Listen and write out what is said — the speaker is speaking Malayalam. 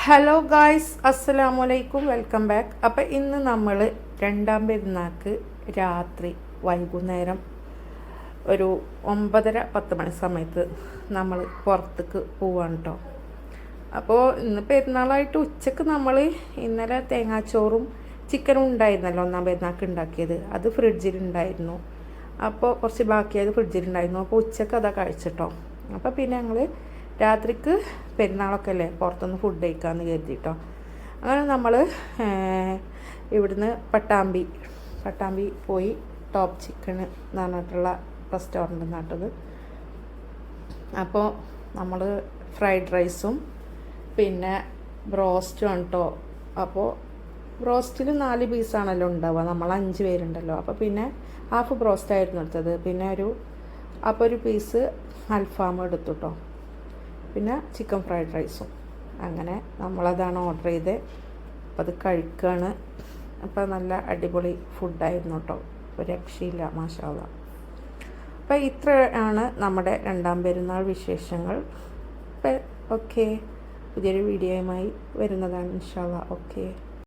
ഹലോ ഗായ്സ്, അസ്സലാമലൈക്കും, വെൽക്കം ബാക്ക്. അപ്പോൾ ഇന്ന് നമ്മൾ രണ്ടാം പെരുന്നാൾക്ക് രാത്രി വൈകുന്നേരം ഒരു 9:30-10 മണി സമയത്ത് നമ്മൾ പുറത്തേക്ക് പോവാണ് കേട്ടോ. അപ്പോൾ ഇന്ന് പെരുന്നാളായിട്ട് ഉച്ചക്ക് നമ്മൾ ഇന്നലെ തേങ്ങാച്ചോറും ചിക്കനും ഉണ്ടായിരുന്നല്ലോ, ഒന്നാം പെരുന്നാൾക്ക് ഉണ്ടാക്കിയത്. അത് ഫ്രിഡ്ജിലുണ്ടായിരുന്നു. അപ്പോൾ കുറച്ച് ബാക്കിയായത് ഫ്രിഡ്ജിലുണ്ടായിരുന്നു. അപ്പോൾ ഉച്ചക്ക് അതാ കഴിച്ചിട്ടോ. അപ്പോൾ പിന്നെ ഞങ്ങൾ രാത്രിക്ക് പെരുന്നാളൊക്കെ അല്ലേ, പുറത്തുനിന്ന് ഫുഡ് കഴിക്കാമെന്ന് കരുതിയിട്ടോ. അങ്ങനെ നമ്മൾ ഇവിടുന്ന് പട്ടാമ്പി പോയി ടോപ്പ് ചിക്കൻ എന്ന് പറഞ്ഞിട്ടുള്ള റെസ്റ്റോറൻറ്റ് നട്ടത്. അപ്പോൾ നമ്മൾ ഫ്രൈഡ് റൈസും പിന്നെ ബ്രോസ്റ്റും ആണ് കേട്ടോ. അപ്പോൾ ബ്രോസ്റ്റിൽ 4 പീസാണല്ലോ ഉണ്ടാവുക, നമ്മൾ 5 പേരുണ്ടല്ലോ. അപ്പോൾ പിന്നെ ഹാഫ് ബ്രോസ്റ്റായിരുന്നു എടുത്തത്. പിന്നെ ഒരു പീസ് അൽഫാം എടുത്തു കേട്ടോ. പിന്നെ ചിക്കൻ ഫ്രൈഡ് റൈസും. അങ്ങനെ നമ്മളതാണ് ഓർഡർ ചെയ്ത്. അപ്പോൾ അത് കഴിക്കുകയാണ്. അപ്പോൾ നല്ല അടിപൊളി ഫുഡായിരുന്നു കേട്ടോ, ഒരു രക്ഷയില്ല, മാഷാ അല്ലാഹ്. അപ്പോൾ ഇത്രയാണ് നമ്മുടെ രണ്ടാം പെരുന്നാൾ വിശേഷങ്ങൾ. അപ്പോൾ ഓക്കെ, പുതിയൊരു വീഡിയോയുമായി വരുന്നതാണ് ഇൻഷാ അല്ലാഹ്. ഓക്കെ.